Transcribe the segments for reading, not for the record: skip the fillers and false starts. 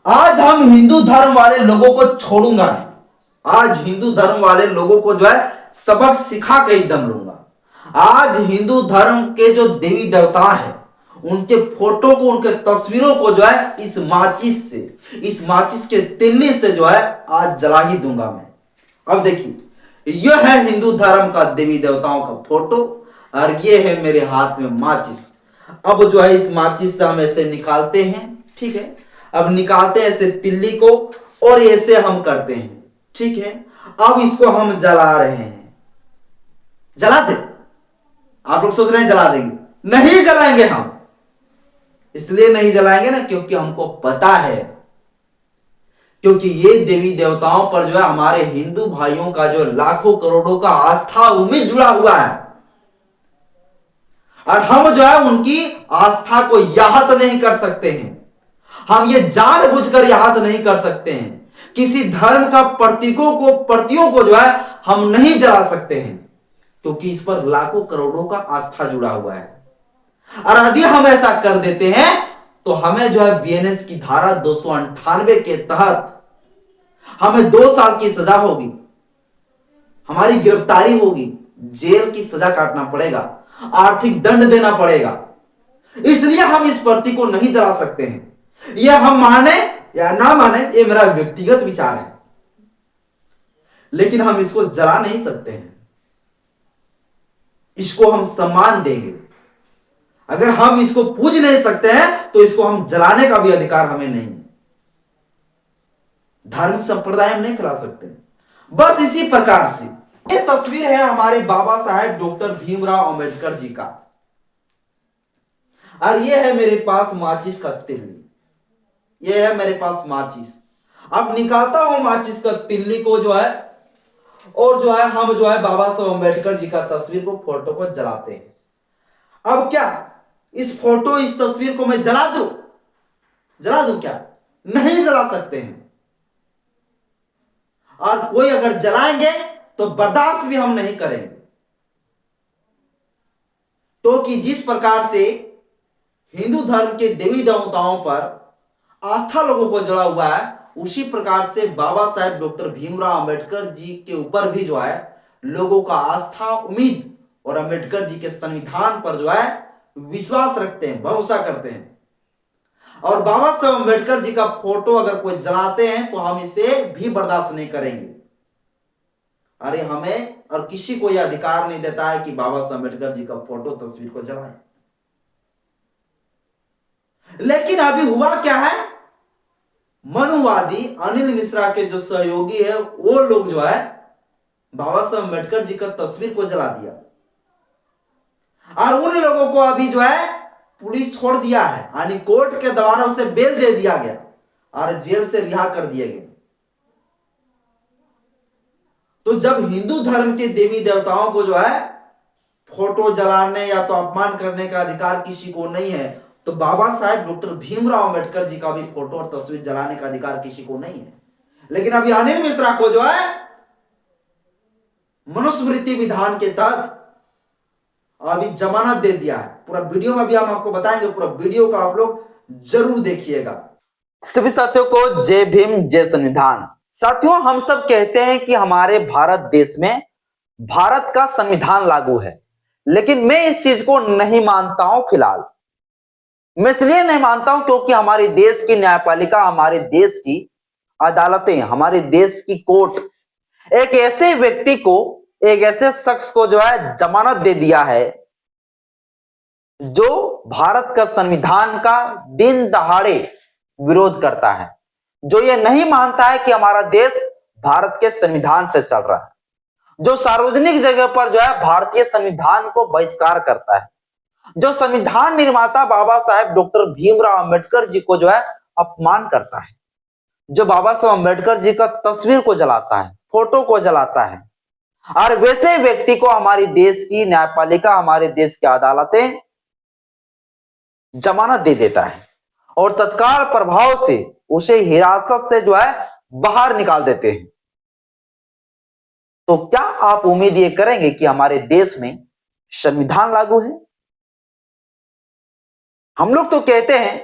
आज हम हिंदू धर्म वाले लोगों को छोड़ूंगा नहीं। आज हिंदू धर्म वाले लोगों को जो है सबक सिखा के ही दम लूंगा। आज हिंदू धर्म के जो देवी देवता है उनके फोटो को, उनके तस्वीरों को जो है इस माचिस के तिल्ली से जो है आज जला ही दूंगा मैं। अब देखिए, यह है हिंदू धर्म का देवी देवताओं का फोटो और ये है मेरे हाथ में माचिस। अब जो है इस माचिस से हम ऐसे निकालते हैं, ठीक है। अब निकालते हैं ऐसे तिल्ली को और ऐसे हम करते हैं, ठीक है। अब इसको हम जला रहे हैं। जला दे? आप लोग सोच रहे हैं जला देंगे, नहीं जलाएंगे हम। इसलिए नहीं जलाएंगे ना क्योंकि हमको पता है, क्योंकि ये देवी देवताओं पर जो है हमारे हिंदू भाइयों का जो लाखों करोड़ों का आस्था उम्मीद जुड़ा हुआ है और हम जो है उनकी आस्था को याहत नहीं कर सकते हैं। हम ये जानबूझकर याहत नहीं कर सकते हैं। किसी धर्म का प्रतियों को जो है हम नहीं जला सकते हैं क्योंकि इस पर लाखों करोड़ों का आस्था जुड़ा हुआ है। और यदि हम ऐसा कर देते हैं तो हमें जो है बीएनएस की धारा 298 के तहत हमें 2 साल की सजा होगी, हमारी गिरफ्तारी होगी, जेल की सजा काटना पड़ेगा, आर्थिक दंड देना पड़ेगा। इसलिए हम इस प्रतीक को नहीं जला सकते हैं। यह हम माने या ना माने, ये मेरा व्यक्तिगत विचार है, लेकिन हम इसको जला नहीं सकते हैं। इसको हम सम्मान देंगे। अगर हम इसको पूज नहीं सकते हैं तो इसको हम जलाने का भी अधिकार हमें नहीं है। धार्मिक संप्रदाय हम नहीं फैला सकते। बस इसी प्रकार से ये तस्वीर है हमारे बाबा साहेब डॉक्टर भीमराव अंबेडकर जी का, और ये है मेरे पास माचिस का तिल्ली। ये है मेरे पास माचिस। अब निकालता हूं माचिस का तिल्ली को जो है, और जो है हम जो है बाबा साहेब अंबेडकर जी का तस्वीर को, फोटो को जलाते हैं। अब क्या इस तस्वीर को मैं जला दूं? क्या? नहीं जला सकते हैं। और कोई अगर जलाएंगे तो बर्दाश्त भी हम नहीं करेंगे। तो कि जिस प्रकार से हिंदू धर्म के देवी देवताओं पर आस्था लोगों को जुड़ा हुआ है, उसी प्रकार से बाबा साहेब डॉक्टर भीमराव अंबेडकर जी के ऊपर भी जो है लोगों का आस्था, उम्मीद और अंबेडकर जी के संविधान पर जो है विश्वास रखते हैं, भरोसा करते हैं। और बाबा साहेब अंबेडकर जी का फोटो अगर कोई जलाते हैं तो हम इसे भी बर्दाश्त नहीं करेंगे। अरे हमें और किसी को यह अधिकार नहीं देता है कि बाबा साहेब अंबेडकर जी का फोटो, तस्वीर को जलाएं। लेकिन अभी हुआ क्या है, मनुवादी अनिल मिश्रा के जो सहयोगी है वो लोग जो है बाबा साहेब अंबेडकर जी का तस्वीर को जला दिया, और उन लोगों को अभी जो है पुलिस छोड़ दिया है, यानी कोर्ट के द्वारा उसे बेल दे दिया गया और जेल से रिहा कर दिए गए। तो जब हिंदू धर्म के देवी देवताओं को जो है फोटो जलाने या तो अपमान करने का अधिकार किसी को नहीं है, तो बाबा साहेब डॉक्टर भीमराव अंबेडकर जी का भी फोटो और तस्वीर जलाने का अधिकार किसी को नहीं है। लेकिन अभी अनिल मिश्रा को जो है मनुस्मृति विधान के तहत अभी जमानत दे दिया है। पूरा वीडियो में भी हम आपको बताएंगे, पूरा वीडियो का आप लोग जरूर देखिएगा। सभी साथियों को जय भीम, जय संविधान। साथियों, हम सब कहते हैं कि हमारे भारत देश में भारत का संविधान लागू है, लेकिन मैं इस चीज को नहीं मानता हूं। फिलहाल मैं इसलिए नहीं मानता हूं क्योंकि हमारे देश की न्यायपालिका, हमारे देश की अदालतें, हमारे देश की कोर्ट एक ऐसे व्यक्ति को, एक ऐसे शख्स को जो है जमानत दे दिया है जो भारत का संविधान का दिन दहाड़े विरोध करता है, जो ये नहीं मानता है कि हमारा देश भारत के संविधान से चल रहा है, जो सार्वजनिक जगह पर जो है भारतीय संविधान को बहिष्कार करता है, जो संविधान निर्माता बाबा साहेब डॉक्टर भीमराव अंबेडकर जी को जो है अपमान करता है, जो बाबा साहेब अंबेडकर जी का तस्वीर को जलाता है, फोटो को जलाता है। और वैसे व्यक्ति को हमारे देश की न्यायपालिका, हमारे देश की अदालतें जमानत दे देता है और तत्काल प्रभाव से उसे हिरासत से जो है बाहर निकाल देते हैं। तो क्या आप उम्मीद ये करेंगे कि हमारे देश में संविधान लागू है? हम लोग तो कहते हैं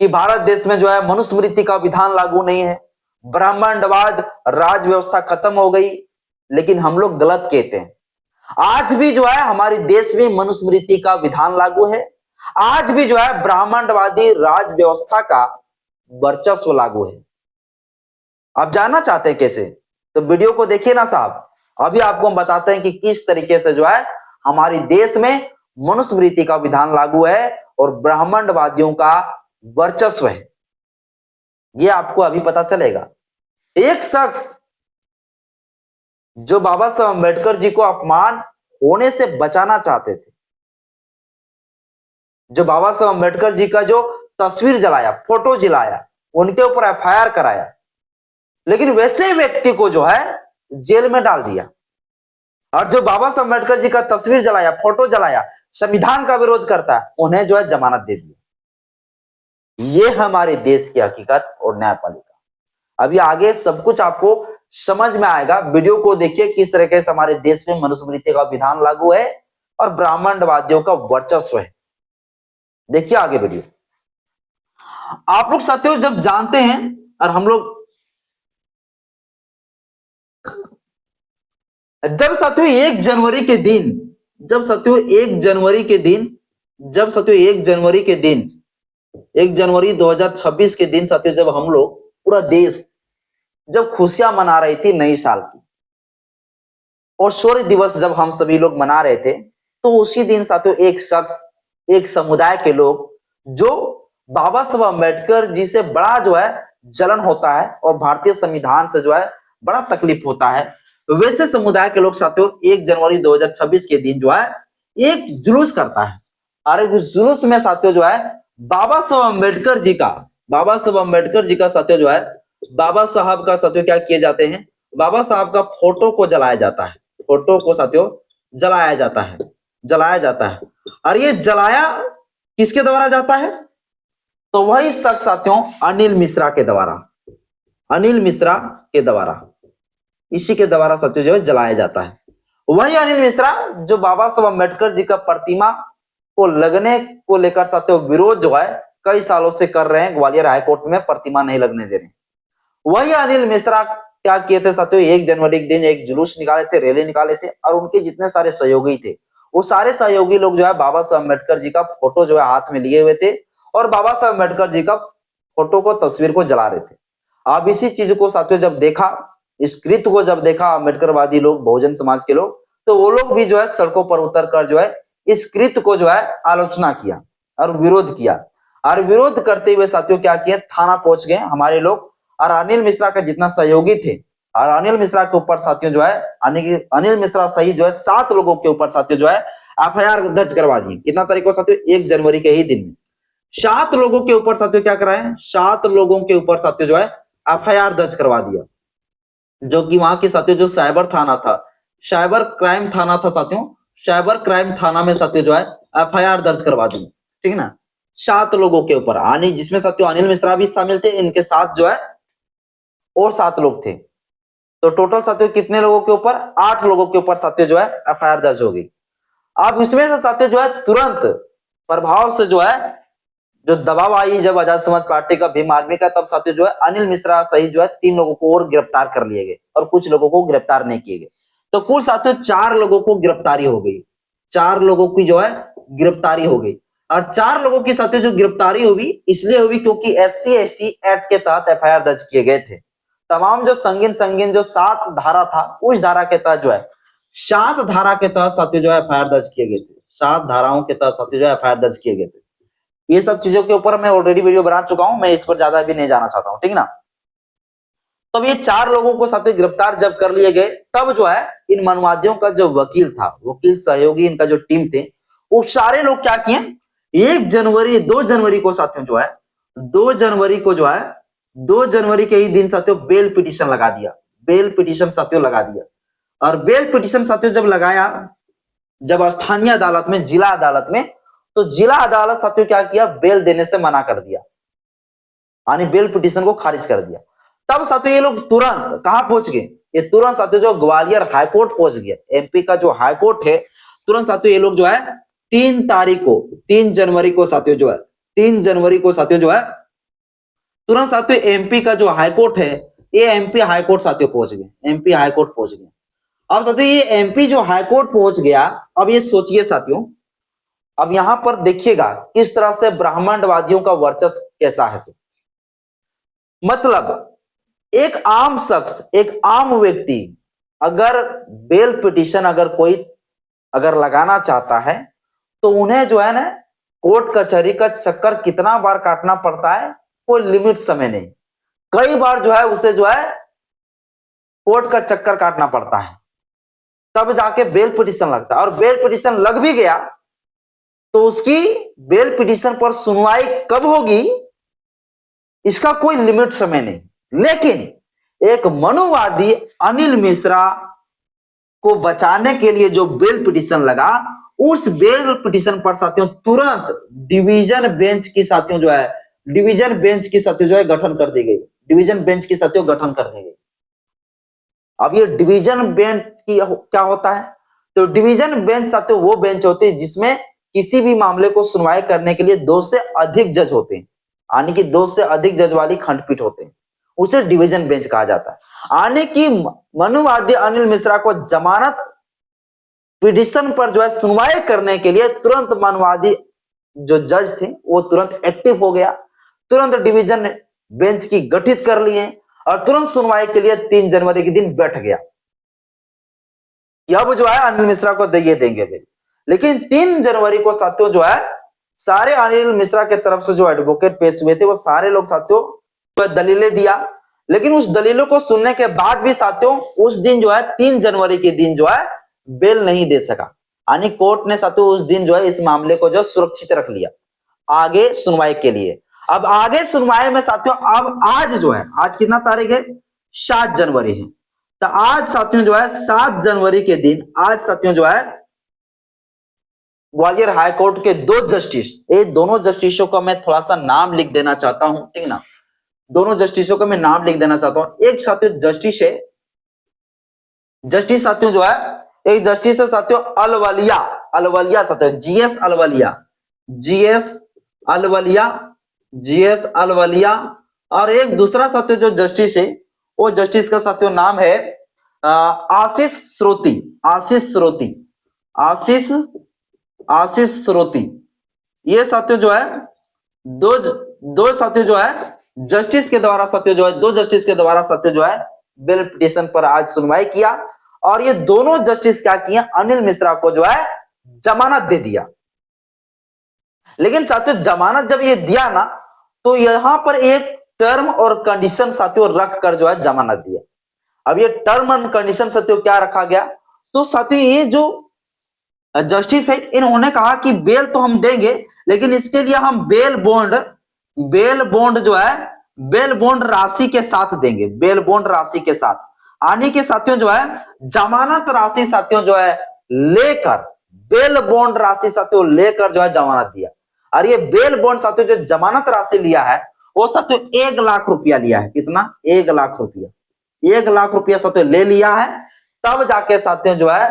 कि भारत देश में जो है मनुस्मृति का विधान लागू नहीं है, ब्राह्मणवाद, राज व्यवस्था खत्म हो गई। लेकिन हम लोग गलत कहते हैं। आज भी जो है हमारे देश में मनुस्मृति का विधान लागू है। आज भी जो है ब्राह्मणवादी राज व्यवस्था का वर्चस्व लागू है। आप जानना चाहते हैं कैसे, तो वीडियो को देखिए ना साहब। अभी आपको हम बताते हैं कि किस तरीके से जो है हमारे देश में मनुस्मृति का विधान लागू है और ब्राह्मणवादियों का वर्चस्व है। ये आपको अभी पता चलेगा। एक शख्स जो बाबा साहब अम्बेडकर जी को अपमान होने से बचाना चाहते थे, जो बाबा साहब अम्बेडकर जी का जो तस्वीर जलाया, फोटो जलाया, उनके ऊपर एफआईआर कराया, लेकिन वैसे व्यक्ति को जो है जेल में डाल दिया। और जो बाबा साहब अम्बेडकर जी का तस्वीर जलाया, फोटो जलाया, संविधान का विरोध करता है, उन्हें जो है जमानत दे दी। ये हमारे देश की हकीकत और न्यायपालिका। अभी आगे सब कुछ आपको समझ में आएगा। वीडियो को देखिए किस तरीके से हमारे देश में मनुस्मृति का विधान लागू है और ब्राह्मणवादियों का वर्चस्व है। देखिए आगे वीडियो। आप लोग साथियों जब जानते हैं, और हम लोग जब साथियों 1 जनवरी के दिन, जब साथियों 1 जनवरी के दिन, जब साथियों 1 जनवरी के दिन, 1 जनवरी 2026 के दिन साथियों, जब हम लोग पूरा देश जब खुशियां मना रही थी नई साल की, और शौर्य दिवस जब हम सभी लोग मना रहे थे, तो उसी दिन साथियों एक शख्स, एक समुदाय के लोग जो बाबा साहब अम्बेडकर जी से बड़ा जो है जलन होता है और भारतीय संविधान से जो है बड़ा तकलीफ होता है, वैसे समुदाय के लोग साथियों 1 जनवरी 2026 के दिन जो है एक जुलूस करता है। और उस जुलूस में साथियों जो है बाबा साहब अम्बेडकर जी का, बाबा साहब अम्बेडकर जी का साथियों जो है, बाबा साहब का साथियों क्या किए जाते हैं, बाबा साहब का फोटो को जलाया जाता है। फोटो को साथियों जलाया जाता है, जलाया जाता है। और ये जलाया किसके द्वारा जाता है, तो वही शख्स साथियों अनिल मिश्रा के द्वारा, अनिल मिश्रा के द्वारा, इसी के द्वारा साथियों जो है जलाया जाता है। वही अनिल मिश्रा जो बाबा साहब अम्बेडकर जी का प्रतिमा को लगने को लेकर साथियों विरोध जो है कई सालों से कर रहे हैं, ग्वालियर हाईकोर्ट में प्रतिमा नहीं लगने दे रहे। वही अनिल मिश्रा क्या किए थे साथियों, 1 जनवरी के दिन एक जुलूस निकाले थे, रैली निकाले थे, और उनके जितने सारे सहयोगी थे, वो सारे सहयोगी लोग जो है बाबा साहब अम्बेडकर जी का फोटो जो है हाथ में लिए हुए थे और बाबा साहब अम्बेडकर जी का फोटो को, तस्वीर को जला रहे थे। अब इसी चीज को साथियों जब देखा, इस कृत्य को जब देखा अम्बेडकरवादी लोग, बहुजन समाज के लोग, तो वो लोग भी जो है सड़कों पर उतर कर जो है इस कृत्य को जो है आलोचना किया और विरोध किया। और विरोध करते हुए साथियों क्या किया, थाना पहुंच गए हमारे लोग, और अनिल मिश्रा का जितना सहयोगी थे, और अनिल मिश्रा के ऊपर साथियों जो है अनिल मिश्रा सहित जो है 7 लोगों के ऊपर साथियों जो है एफआईआर दर्ज करवा दी। कितना तारीख को साथियों, 1 जनवरी के ही दिन में 7 लोगों के ऊपर साथियों क्या कराए, 7 लोगों के ऊपर साथियों जो है एफआईआर दर्ज करवा दिया। जो कि वहां के साथियों जो साइबर थाना था, साइबर क्राइम थाना था साथियों, साइबर क्राइम थाना में साथियों जो है एफआईआर दर्ज करवा दी। ठीक है ना, 7 लोगों के ऊपर, आनी जिसमें साथियों अनिल मिश्रा भी शामिल थे, इनके साथ जो है और 7 लोग थे। तो टोटल साथियों कितने लोगों के ऊपर, 8 लोगों के ऊपर साथियों जो है एफआईआर दर्ज हो गई। अब इसमें से साथियों जो है तुरंत प्रभाव से जो है जो दबाव आई जब आजाद समाज पार्टी का, भीम आर्मी का, तब साथियों जो है अनिल मिश्रा सहित जो है 3 लोगों को और गिरफ्तार कर लिए गए और कुछ लोगों को गिरफ्तार नहीं किए गए। तो कुल साथियों 4 लोगों को गिरफ्तारी हो गई, 4 लोगों की जो है गिरफ्तारी हो गई। और 4 लोगों की साथियों जो गिरफ्तारी हुई इसलिए हुई क्योंकि SC ST एक्ट के तहत एफआईआर दर्ज किए गए थे। तमाम जो संगीन संगीन जो 7 धारा था, उस धारा के तहत जो है 7 धारा के तहत साथियों जो है एफआईआर दर्ज किए गए थे। 7 धाराओं के तहत साथियों जो है एफआईआर दर्ज किए गए थे। ये सब चीजों के ऊपर मैं ऑलरेडी वीडियो बना चुका हूं, मैं इस पर ज्यादा भी नहीं जाना चाहता हूं। ठीक ना, तब ये 4 लोगों को साथियों गिरफ्तार जब कर लिए गए, तब जो है इन माओवादियों का जो वकील था, वकील सहयोगी, इनका जो टीम थे, वो सारे लोग क्या किए, 1 जनवरी 2 जनवरी को साथियों जो है 2 जनवरी को जो है 2 जनवरी के ही दिन साथियों बेल पिटीशन लगा दिया। बेल पिटीशन साथियों लगा दिया। और बेल पिटीशन साथियों जब लगाया, जब स्थानीय अदालत में, जिला अदालत में, तो जिला अदालत साथियों क्या किया, बेल देने से मना कर दिया, यानी बेल पिटीशन को खारिज कर दिया। तब साथियों ये लोग तुरंत कहां पहुंच गए, ये तुरंत साथियों जो ग्वालियर हाईकोर्ट पहुंच गए, MP का जो हाईकोर्ट है। तुरंत साथियों ये लोग जो है 3 तारीख को, 3 जनवरी को साथियों जो है 3 जनवरी को साथियों जो है तुरंत साथियों एमपी का जो हाईकोर्ट है, ये एमपी हाईकोर्ट साथियों पहुंच गए, एमपी हाईकोर्ट पहुंच गए। अब साथियों ये एमपी जो हाईकोर्ट पहुंच गया, अब ये सोचिए साथियों, अब यहां पर देखिएगा किस तरह से ब्राह्मणवादियों का वर्चस्व कैसा है। मतलब एक आम शख्स, एक आम व्यक्ति अगर बेल पिटीशन अगर कोई अगर लगाना चाहता है तो उन्हें जो है ना कोर्ट कचहरी का चक्कर कितना बार काटना पड़ता है, कोई लिमिट समय नहीं। कई बार जो है उसे जो है कोर्ट का चक्कर काटना पड़ता है, तब जाके बेल पिटीशन लगता है। और बेल पिटीशन लग भी गया तो उसकी बेल पिटीशन पर सुनवाई कब होगी इसका कोई लिमिट समय नहीं। लेकिन एक मनुवादी अनिल मिश्रा को बचाने के लिए जो बेल पिटीशन लगा, उस बेल पिटीशन पर साथियों तुरंत डिवीजन बेंच की साथियों जो है, डिवीजन बेंच की साथियों जो है गठन कर दी गई, डिवीजन बेंच की साथियों गठन कर दी गई। अब ये डिवीजन बेंच की क्या होता है, तो डिवीजन बेंच साथियों वो बेंच होती है जिसमें किसी भी मामले को सुनवाई करने के लिए 2 से अधिक जज होते हैं, यानी कि 2 से अधिक जज वाली खंडपीठ होते हैं, उसे डिवीजन बेंच कहा जाता है। यानी कि मनुवादी अनिल मिश्रा को जमानत पिटीशन पर जो है सुनवाई करने के लिए तुरंत मनुवादी जो जज थे वो तुरंत एक्टिव हो गया, तुरंत डिवीजन बेंच की गठित कर लिए और तुरंत सुनवाई के लिए 3 जनवरी के दिन बैठ गया। अब जो है अनिल मिश्रा को ये देंगे बिल। लेकिन 3 जनवरी को साथियों जो है सारे अनिल मिश्रा के तरफ से जो एडवोकेट पेश हुए थे वो सारे लोग साथियों दलीलें दिया। लेकिन उस दलीलों को सुनने के बाद भी साथियों उस दिन जो है 3 जनवरी के दिन जो है बेल नहीं दे सका, यानी कोर्ट ने साथियों उस दिन जो है इस मामले को जो सुरक्षित रख लिया आगे सुनवाई के लिए। अब आगे सुनवाई में साथियों अब आज जो है, आज कितना तारीख है, 7 जनवरी है, तो आज साथियों जो है 7 जनवरी के दिन आज साथियों जो है ग्वालियर हाई कोर्ट के 2 जस्टिस, ये दोनों जस्टिसों का मैं थोड़ा सा नाम लिख देना चाहता हूं, ठीक ना, दोनों जस्टिसों का मैं नाम लिख देना चाहता हूं। एक साथियों जस्टिस है, जस्टिस साथियों जो है एक जस्टिस है साथियों अलवलिया, अलवलिया साथियों जीएस अलवलिया, जीएस अलवलिया, जीएस अलवलिया। और एक दूसरा साथियों जो जस्टिस है वो जस्टिस का साथियों नाम है आशीष श्रोती, आशीष श्रोती, आशीष आशीष श्रोती। ये साथियों जो है दो साथियों जो है जस्टिस के द्वारा साथियों जो है 2 जस्टिस के द्वारा साथियों जो है बेल पिटीशन पर आज सुनवाई किया। और ये दोनों जस्टिस क्या किए, अनिल मिश्रा को जो है जमानत दे दिया। लेकिन साथियों जमानत जब ये दिया ना तो यहां पर एक टर्म और कंडीशन साथियों रख कर जो है जमानत दिया। अब ये टर्म एंड कंडीशन साथियों क्या रखा गया, तो साथियों ये जो जस्टिस है इन्होंने कहा कि बेल तो हम देंगे लेकिन इसके लिए हम बेल बॉन्ड जो है बेल बॉन्ड राशि के साथ देंगे, बेल बॉन्ड राशि के साथ, आने के साथियों जो है जमानत राशि साथियों जो है लेकर, बेल बॉन्ड राशि साथियों लेकर जो है जमानत दिया। और ये बेल बॉन्ड साथियों जो जमानत राशि लिया है वो साथियों 1 लाख रुपया लिया है। कितना, 1 लाख रुपया, 1 लाख रुपया साथियों ले लिया है। तब जाके साथियों जो है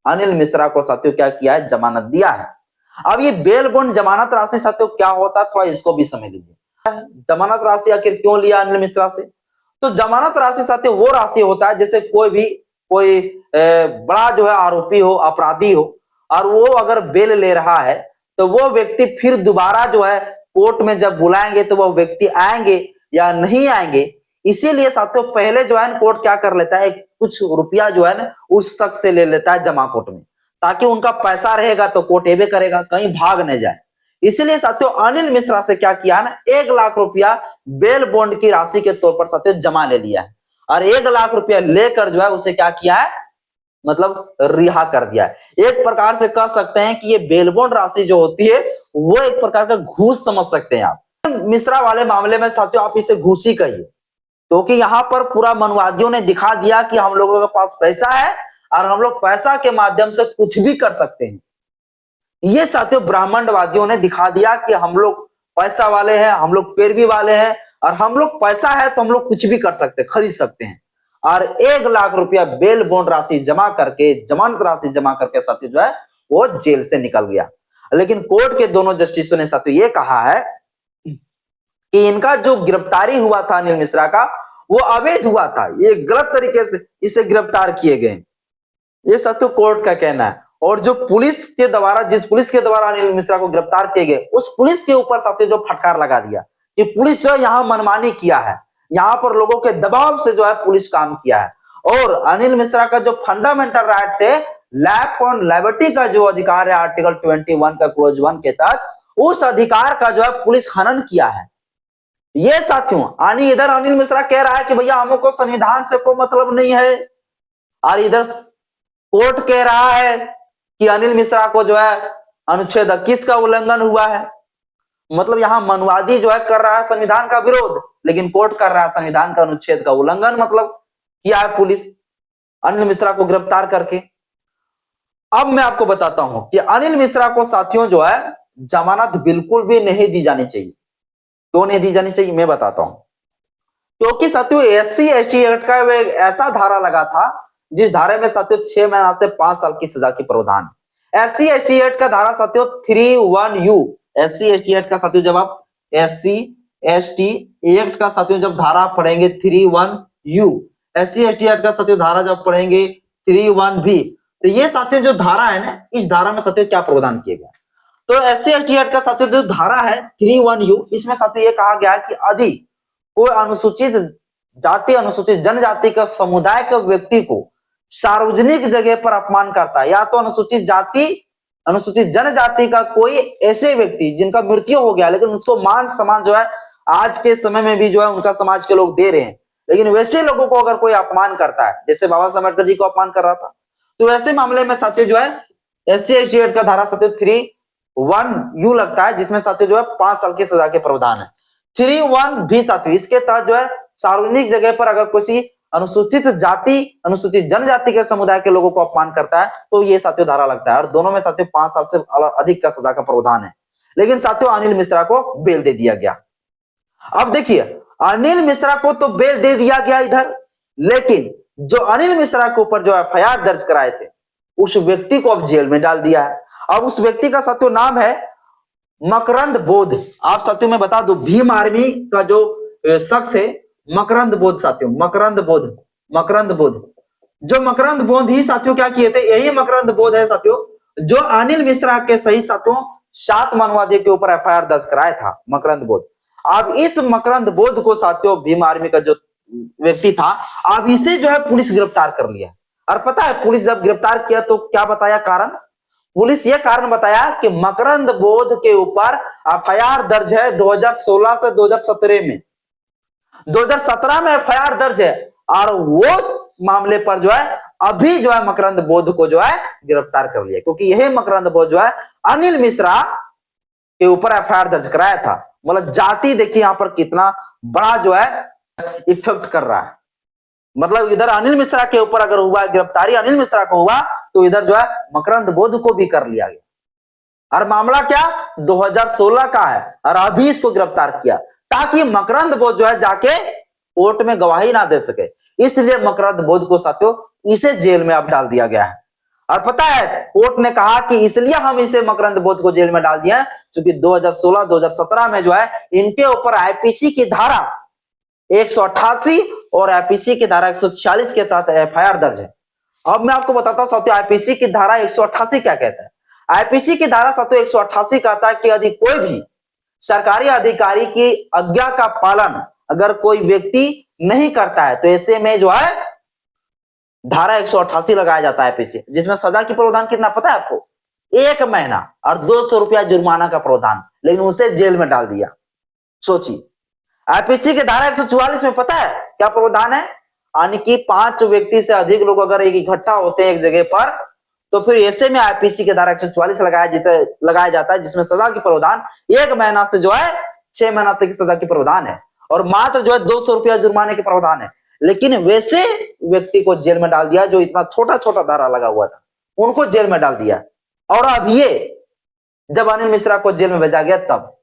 अनिल मिश्रा को साथियों क्या किया है, जमानत दिया है। अब ये बेल बॉन्ड जमानत राशि साथियों क्या होता है थोड़ा इसको भी समझ लीजिए। जमानत राशि आखिर क्यों लिया अनिल मिश्रा से, तो जमानत राशि साथियों वो राशि होता है जैसे कोई बड़ा जो है आरोपी हो, अपराधी हो, और वो अगर बेल ले रहा है तो वो व्यक्ति फिर दोबारा जो है कोर्ट में जब बुलाएंगे तो वो व्यक्ति आएंगे या नहीं आएंगे। इसीलिए साथियों पहले जो है कोर्ट क्या कर लेता है, कुछ रुपया जो है ना उस शख्स से ले लेता है जमा कोर्ट में, ताकि उनका पैसा रहेगा तो कोर्ट एबे करेगा, कहीं भाग न जाए। इसलिए साथियों अनिल मिश्रा से क्या किया ना, 1 लाख रुपया बेल बॉन्ड की राशि के तौर पर साथियों जमा ले लिया है। और 1 लाख रुपया लेकर जो है उसे क्या किया है, मतलब रिहा कर दिया है। एक प्रकार से कह सकते हैं कि ये बेल बॉन्ड राशि जो होती है वो एक प्रकार का घूस समझ सकते हैं आप। मिश्रा वाले मामले में साथियों आप इसे घूस ही कहिए, क्योंकि यहां पर पूरा मनुवादियों ने दिखा दिया कि हम लोगों के पास पैसा है और हम लोग पैसा के माध्यम से कुछ भी कर सकते हैं। ये साथियों ब्राह्मणवादियों ने दिखा दिया कि हम लोग पैसा वाले हैं, हम लोग पैरवी वाले हैं, और हम लोग पैसा है तो हम लोग कुछ भी कर सकते, खरीद सकते हैं। और 1 लाख रुपया बेल बॉन्ड राशि जमा करके, जमानत राशि जमा करके साथियों जो है वो जेल से निकल गया। लेकिन कोर्ट के दोनों जस्टिसों ने साथियों ये कहा है कि इनका जो गिरफ्तारी हुआ था अनिल मिश्रा का, वो अवैध हुआ था, ये गलत तरीके से इसे गिरफ्तार किए गए, ये साथियों कोर्ट का कहना है। और जो पुलिस के द्वारा, जिस पुलिस के द्वारा अनिल मिश्रा को गिरफ्तार किए गए, उस पुलिस के ऊपर साथियों जो फटकार लगा दिया कि पुलिस जो यहाँ मनमानी किया है, यहाँ पर लोगों के दबाव से जो है पुलिस काम किया है, और अनिल मिश्रा का जो फंडामेंटल राइट है, लाइफ ऑन लिबर्टी का जो अधिकार है आर्टिकल 21 का क्लोज 1 के तहत, उस अधिकार का जो है पुलिस हनन किया है। ये साथियों इधर अनिल मिश्रा कह रहा है कि भैया हमको संविधान से कोई मतलब नहीं है, और इधर कोर्ट कह रहा है कि अनिल मिश्रा को जो है अनुच्छेद 21 का उल्लंघन हुआ है। मतलब यहां मनुवादी जो है कर रहा है संविधान का विरोध, लेकिन कोर्ट कर रहा है संविधान का अनुच्छेद का उल्लंघन, मतलब किया है पुलिस अनिल मिश्रा को गिरफ्तार करके। अब मैं आपको बताता हूं कि अनिल मिश्रा को साथियों जो है जमानत बिल्कुल भी नहीं दी जानी चाहिए। क्यों नहीं दी जानी चाहिए मैं बताता हूं। क्योंकि साथियों SC ST एक्ट का एक ऐसा धारा लगा था जिस धारे में साथियों 6 महीना से 5 साल की सजा की प्रावधान। SC ST एक्ट का धारा साथियों 31U, SC ST एक्ट का साथियों जब आप SC ST एक्ट का साथियों जब धारा पढ़ेंगे 31U, SC ST एक्ट का साथियों धारा जब पढ़ेंगे 31B, तो ये साथियों जो धारा है ना, इस धारा में साथियों क्या प्रावधान किए गए, तो SC ST एक्ट का साथियों जो धारा है 31U, इसमें साथियों ये कहा गया है कि यदि कोई अनुसूचित जाति, अनुसूचित जनजाति का समुदाय के व्यक्ति को सार्वजनिक जगह पर अपमान करता है, या तो अनुसूचित जाति, अनुसूचित जनजाति का कोई ऐसे व्यक्ति जिनका मृत्यु हो गया, लेकिन उसको मान सम्मान जो है आज के समय में भी जो है उनका समाज के लोग दे रहे हैं, लेकिन वैसे लोगों को अगर कोई अपमान करता है, जैसे बाबा साहब अम्बेडकर जी को अपमान कर रहा था, तो ऐसे मामले में साथियों जो है SC ST एक्ट का धारा साथियों 31U लगता है, जिसमें साथियों जो है 5 साल की सजा के प्रावधान है। 31B साथियों इसके तहत जो है सार्वजनिक जगह पर अगर किसी अनुसूचित जाति, अनुसूचित जनजाति के समुदाय के लोगों को अपमान करता है, तो ये साथियों धारा लगता है, और दोनों में साथियों 5 साल से अधिक का सजा का प्रावधान है। लेकिन साथियों अनिल मिश्रा को बेल दे दिया गया। अब देखिए अनिल मिश्रा को तो बेल दे दिया गया इधर, लेकिन जो अनिल मिश्रा के ऊपर जो FIR दर्ज कराए थे, उस व्यक्ति को अब जेल में डाल दिया है। अब उस व्यक्ति का साथियों नाम है मकरंद बोध। आप साथियों मैं बता दूं, भीम आर्मी का जो शख्स है मकरंद बोध साथियों, मकरंद बोध, मकरंद बोध, जो मकरंद बोध ही साथियों क्या किए थे, यही मकरंद बोध है साथियों जो अनिल मिश्रा के सहित साथियों 7 माओवादियों के ऊपर FIR दर्ज कराया था, मकरंद बोध। अब इस मकरंद बोध को साथियों भीम आर्मी का जो व्यक्ति था, अब इसे जो है पुलिस गिरफ्तार कर लिया। और पता है पुलिस जब गिरफ्तार किया तो क्या बताया कारण, पुलिस ये कारण बताया कि मकरंद बोध के ऊपर FIR दर्ज है 2016 से 2017 में, 2017 में FIR दर्ज है, और वो मामले पर जो है अभी जो है मकरंद बोध को जो है गिरफ्तार कर लिया, क्योंकि यही मकरंद बोध जो है अनिल मिश्रा के ऊपर FIR दर्ज कराया था। मतलब जाति देखिए यहां पर कितना बड़ा जो है इफेक्ट कर रहा है। मतलब इधर अनिल मिश्रा के ऊपर अगर हुआ गिरफ्तारी, अनिल मिश्रा को हुआ, तो इधर जो है मकरंद बोध को भी कर लिया गया। और मामला क्या 2016 का है, और अभी इसको गिरफ्तार किया ताकि मकरंद बोध जो है जाके कोर्ट में गवाही ना दे सके, इसलिए मकरंद बोध को साथियों इसे जेल में अब डाल दिया गया है। और पता है कोर्ट ने कहा कि इसलिए हम इसे मकरंद बोध को जेल में डाल दिया क्योंकि 2016-2017 में जो है इनके ऊपर IPC की धारा 188 और IPC की धारा 146 के तहत FIR दर्ज है। अब मैं आपको बताता हूं साथियों IPC की धारा 188 क्या कहता है। IPC की धारा साथियों 188 कहता है कि यदि कोई भी सरकारी अधिकारी की आज्ञा का पालन अगर कोई व्यक्ति नहीं करता है, तो ऐसे में जो है धारा 188 लगाया जाता है IPC, जिसमें सजा की प्रावधान कितना पता है आपको, 1 महीना और 200 रुपया जुर्माना का प्रावधान, लेकिन उसे जेल में डाल दिया। सोचिए IPC के धारा 144 में पता है क्या प्रावधान है, यानी कि 5 व्यक्ति से अधिक लोग अगर एक इकट्ठा होते हैं एक जगह पर, तो फिर ऐसे में IPC के धारा 144 लगाया जाता है, जिसमें सजा की प्रावधान 1 महीना से जो है 6 महीना तक की सजा की प्रावधान है, और मात्र जो है 200 रुपया जुर्माने के प्रावधान है। लेकिन वैसे व्यक्ति को जेल में डाल दिया जो इतना छोटा छोटा धारा लगा हुआ था, उनको जेल में डाल दिया। और अब ये जब अनिल मिश्रा को जेल में भेजा गया तब,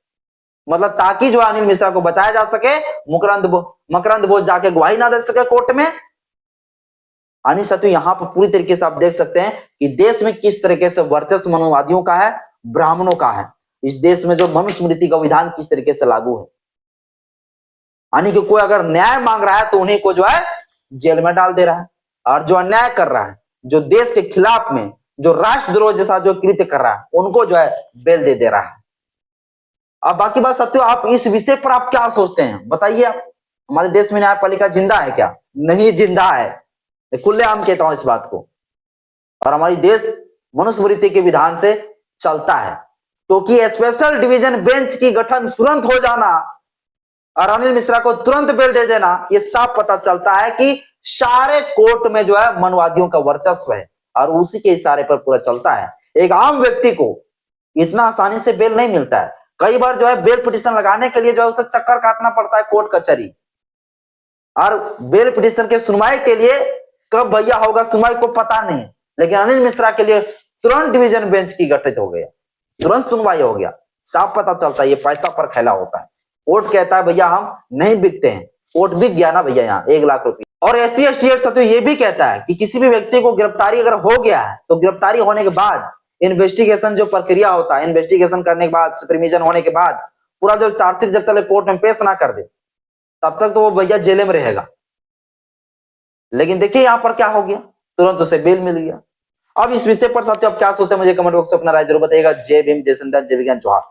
मतलब ताकि जो अनिल मिश्रा को बचाया जा सके, मकरंद बोध जाके गवाही ना दे सके कोर्ट में। यानी साथियों यहाँ पर पूरी तरीके से आप देख सकते हैं कि देश में किस तरीके से वर्चस्व मनुवादियों का है, ब्राह्मणों का है। इस देश में जो मनुस्मृति का विधान किस तरीके से लागू है। यानी कि कोई अगर न्याय मांग रहा है तो उन्हीं को जो है जेल में डाल दे रहा है, और जो अन्याय कर रहा है, जो देश के खिलाफ में, जो राष्ट्रद्रोह जैसा जो कृत्य कर रहा है, उनको जो है बेल दे रहा है। अब बाकी बात सत्य, आप इस विषय पर आप क्या सोचते हैं बताइए। आप, हमारे देश में न्यायपालिका जिंदा है क्या? नहीं जिंदा है, मैं खुलेआम कहता हूं इस बात को। और हमारी देश मनुस्मृति के विधान से चलता है, क्योंकि स्पेशल डिवीजन बेंच की गठन तुरंत हो जाना और अनिल मिश्रा को तुरंत बेल दे देना, ये साफ पता चलता है कि सारे कोर्ट में जो है मनवादियों का वर्चस्व है और उसी के इशारे पर पूरा चलता है। एक आम व्यक्ति को इतना आसानी से बेल नहीं मिलता है। कई बार जो है बेल पिटीशन लगाने के लिए जो है उसे चक्कर काटना पड़ता है कोर्ट कचहरी, और बेल पिटीशन के सुनवाई के लिए कब भैया होगा सुनवाई को पता नहीं। लेकिन अनिल मिश्रा के लिए तुरंत डिवीजन बेंच की गठित हो गया, तुरंत सुनवाई हो गया। साफ पता चलता है ये पैसा पर खेला होता है। कोर्ट कहता है भैया हम नहीं बिकते हैं, कोर्ट बिक गया ना भैया यहाँ 1 लाख रुपए। और SC ST एक्ट सत्य ये भी कहता है कि किसी भी व्यक्ति को गिरफ्तारी अगर हो गया है तो गिरफ्तारी होने के बाद इन्वेस्टिगेशन जो प्रक्रिया होता है, इन्वेस्टिगेशन करने के बाद, सुपरविजन होने के बाद, पूरा जब चार्जशीट जब तक कोर्ट में पेश ना कर दे तब तक तो वो भैया जेल में रहेगा। लेकिन देखिए यहां पर क्या हो गया, तुरंत उसे बेल मिल गया। अब इस विषय पर साथियों आप क्या सोचते हैं मुझे कमेंट बॉक्स में अपना राय जरूर बताइएगा। जय भीम, जय संविधान, जय विज्ञान, जोहार।